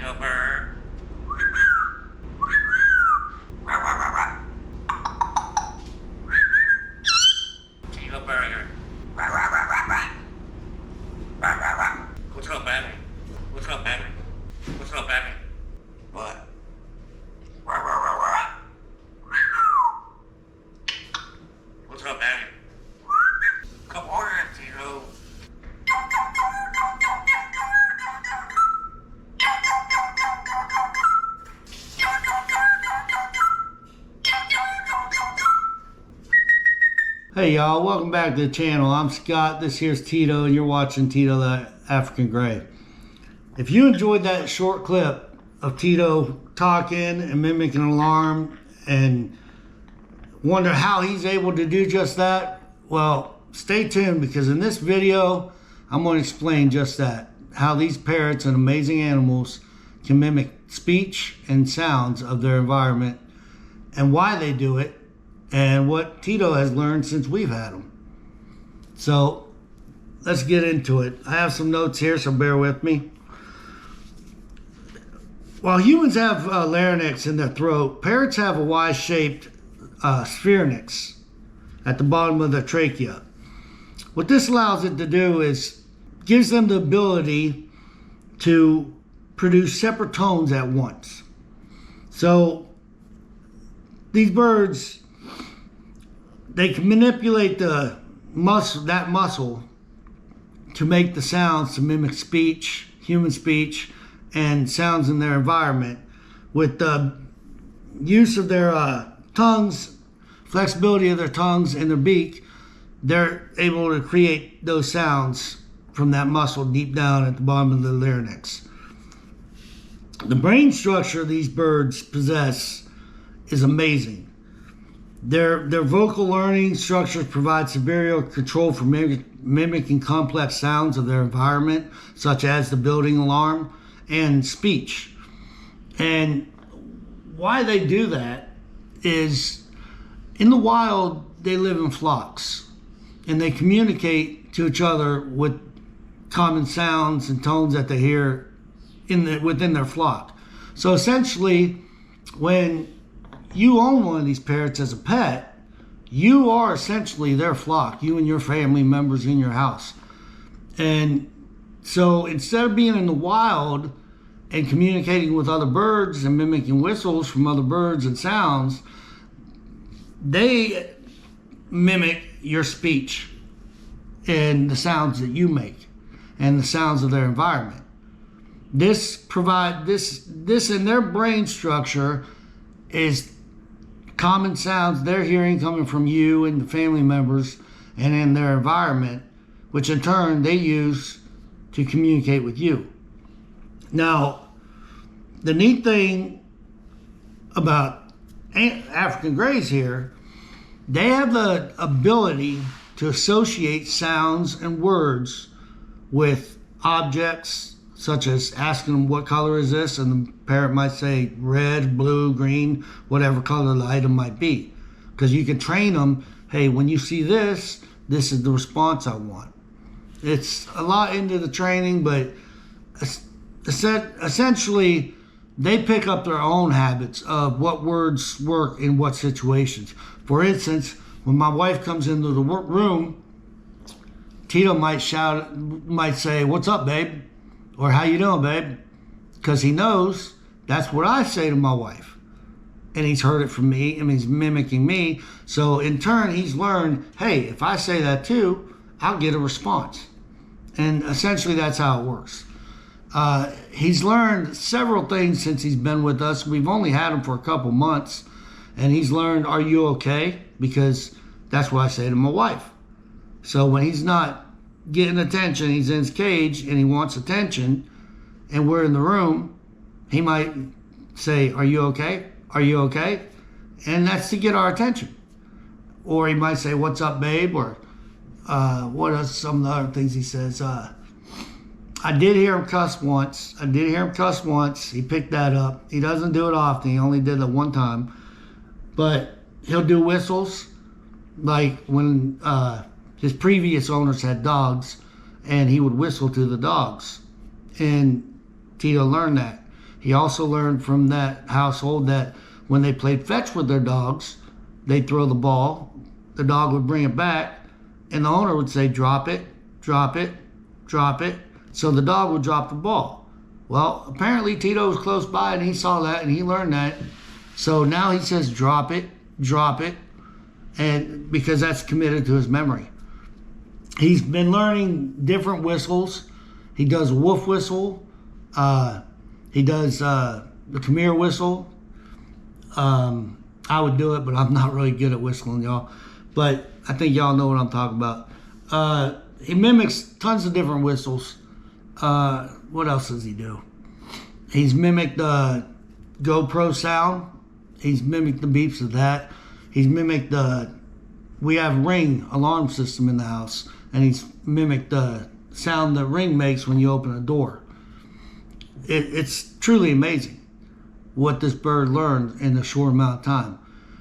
Tito bird. Tito burger. What's up, baby? What's up, baby? What's up, baby? What? What's up, baby? Come on, Tito. Hey y'all, welcome back to the channel. I'm Scott, this here's Tito, and you're watching Tito the African Grey. If you enjoyed that short clip of Tito talking and mimicking an alarm and wonder how he's able to do just that, well, stay tuned, because in this video, I'm going to explain just that. How these parrots and amazing animals can mimic speech and sounds of their environment, and why they do it, and what Tito has learned since we've had him. So let's get into it. I have some notes here, so bear with me. While humans have larynx in their throat, parrots have a Y-shaped spherynx at the bottom of their trachea. What this allows it to do is gives them the ability to produce separate tones at once. So these birds, they can manipulate the muscle to make the sounds to mimic speech, human speech, and sounds in their environment. With the use of their tongues, flexibility of their tongues and their beak, they're able to create those sounds from that muscle deep down at the bottom of the larynx. The brain structure these birds possess is amazing. Their vocal learning structures provide severe control for mimicking complex sounds of their environment, such as the building alarm and speech. And why they do that is, in the wild, they live in flocks, and they communicate to each other with common sounds and tones that they hear within their flock. So essentially, when you own one of these parrots as a pet, you are essentially their flock, you and your family members in your house. And so instead of being in the wild and communicating with other birds and mimicking whistles from other birds and sounds, they mimic your speech and the sounds that you make and the sounds of their environment. This in their brain structure is common sounds they're hearing coming from you and the family members and in their environment, which in turn they use to communicate with you. Now, the neat thing about African Greys here, they have the ability to associate sounds and words with objects, such as asking them, what color is this? And the parrot might say red, blue, green, whatever color the item might be. Because you can train them, hey, when you see this, this is the response I want. It's a lot into the training, but essentially they pick up their own habits of what words work in what situations. For instance, when my wife comes into the room, Tito might say, what's up, babe? Or how you doing, babe? Because he knows that's what I say to my wife. And he's heard it from me, and he's mimicking me. So in turn, he's learned, hey, if I say that too, I'll get a response. And essentially that's how it works. He's learned several things since he's been with us. We've only had him for a couple months. And he's learned, are you okay? Because that's what I say to my wife. So when he's not getting attention, he's in his cage and he wants attention, and we're in the room, he might say, are you okay? Are you okay? And that's to get our attention. Or he might say, what's up, babe? Or what are some of the other things he says? I did hear him cuss once. He picked that up. He doesn't do it often. He only did it one time. But he'll do whistles, like when his previous owners had dogs, and he would whistle to the dogs. And Tito learned that. He also learned from that household that when they played fetch with their dogs, they'd throw the ball, the dog would bring it back, and the owner would say, drop it, drop it, drop it. So the dog would drop the ball. Well, apparently Tito was close by and he saw that and he learned that. So now he says, drop it, and because that's committed to his memory. He's been learning different whistles. He does a wolf whistle. He does the Khmer whistle. I would do it, but I'm not really good at whistling, y'all. But I think y'all know what I'm talking about. He mimics tons of different whistles. What else does he do? He's mimicked the GoPro sound. He's mimicked the beeps of that. He's mimicked we have Ring alarm system in the house, and he's mimicked the sound that Ring makes when you open a door. It's truly amazing what this bird learned in a short amount of time.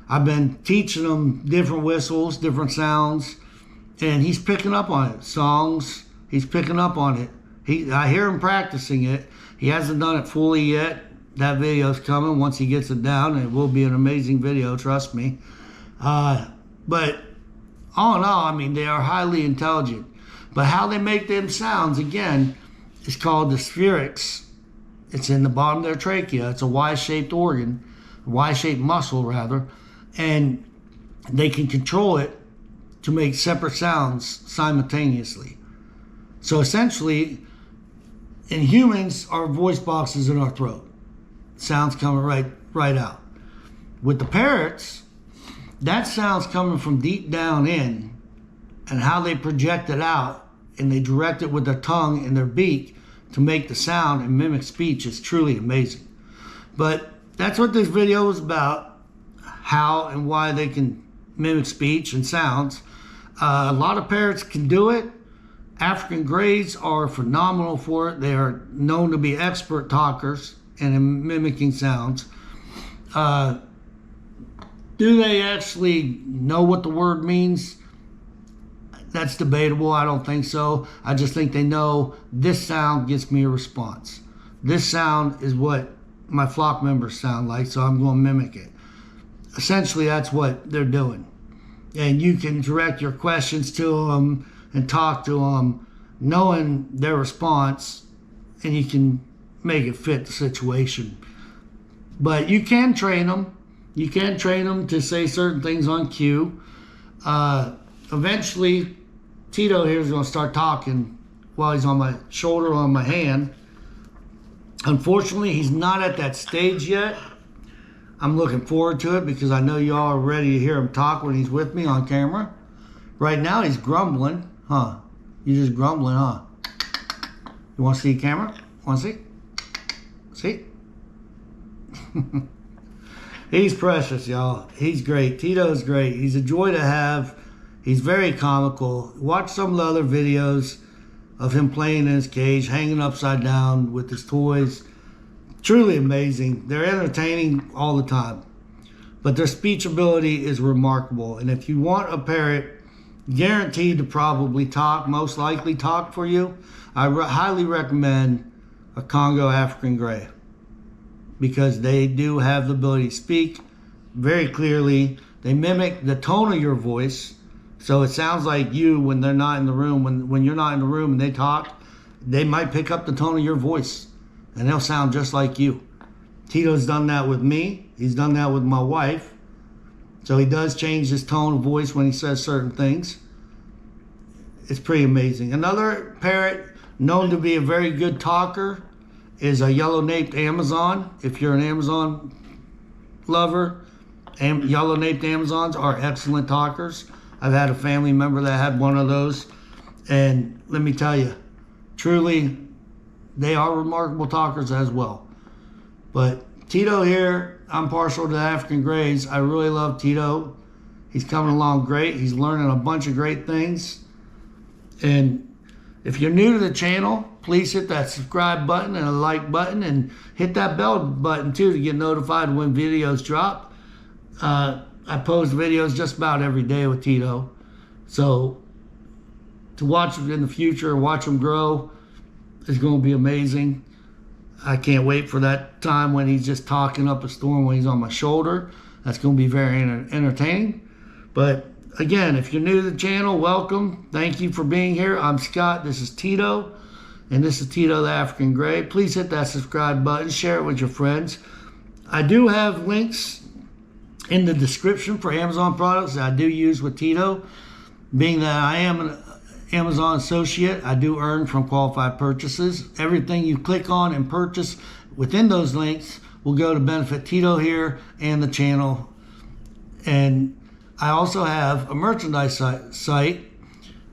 I've been teaching him different whistles, different sounds, and he's picking up on it. Songs, he's picking up on it. I hear him practicing it. He hasn't done it fully yet. That video's coming once he gets it down, and it will be an amazing video, trust me. But all in all, I mean, they are highly intelligent. But how they make them sounds, again, is called the spherix. It's in the bottom of their trachea. It's a Y-shaped organ, Y-shaped muscle, rather. And they can control it to make separate sounds simultaneously. So essentially, in humans, our voice box is in our throat. Sounds coming right out. With the parrots, that sound's coming from deep down in, and how they project it out, and they direct it with their tongue and their beak to make the sound and mimic speech is truly amazing. But that's what this video is about, how and why they can mimic speech and sounds. A lot of parrots can do it. African Greys are phenomenal for it. They are known to be expert talkers and in mimicking sounds. Do they actually know what the word means? That's debatable. I don't think so. I just think they know this sound gets me a response. This sound is what my flock members sound like, so I'm going to mimic it. Essentially, that's what they're doing. And you can direct your questions to them and talk to them, knowing their response, and you can make it fit the situation. But you can train them. You can train them to say certain things on cue. Eventually, Tito here is going to start talking while he's on my shoulder or on my hand. Unfortunately, he's not at that stage yet. I'm looking forward to it because I know y'all are ready to hear him talk when he's with me on camera. Right now, he's grumbling. Huh? You just grumbling, huh? You want to see the camera? Want to see? See? He's precious, y'all. He's great. Tito's great. He's a joy to have. He's very comical. Watch some of the other videos of him playing in his cage, hanging upside down with his toys. Truly amazing. They're entertaining all the time. But their speech ability is remarkable. And if you want a parrot guaranteed to probably talk, most likely talk for you, I highly recommend a Congo African Grey, because they do have the ability to speak very clearly. They mimic the tone of your voice, so it sounds like you when they're not in the room. When you're not in the room and they talk, they might pick up the tone of your voice, and they'll sound just like you. Tito's done that with me. He's done that with my wife. So he does change his tone of voice when he says certain things. It's pretty amazing. Another parrot known to be a very good talker is a yellow-naped Amazon. If you're an Amazon lover, yellow-naped Amazons are excellent talkers. I've had a family member that had one of those, and let me tell you, truly, they are remarkable talkers as well. But Tito here, I'm partial to the African Greys. I really love Tito. He's coming along great. He's learning a bunch of great things. And if you're new to the channel, please hit that subscribe button and a like button, and hit that bell button too to get notified when videos drop. I post videos just about every day with Tito. So to watch him in the future, watch him grow, is going to be amazing. I can't wait for that time when he's just talking up a storm when he's on my shoulder. That's going to be very entertaining. But again, if you're new to the channel, welcome. Thank you for being here. I'm Scott. This is Tito. And this is Tito the African Grey. Please hit that subscribe button. Share it with your friends. I do have links in the description for Amazon products that I do use with Tito. Being that I am an Amazon associate, I do earn from qualified purchases. Everything you click on and purchase within those links will go to benefit Tito here and the channel. And I also have a merchandise site.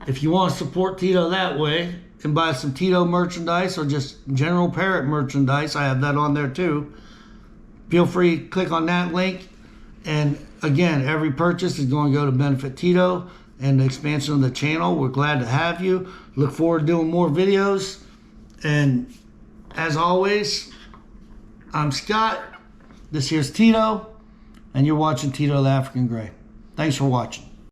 If you want to support Tito that way and buy some Tito merchandise or just general parrot merchandise, I have that on there too. Feel free to click on that link. And again, every purchase is going to go to benefit Tito and the expansion of the channel. We're glad to have you. Look forward to doing more videos. And as always, I'm Scott. This here's Tito, and you're watching Tito the African Grey. Thanks for watching.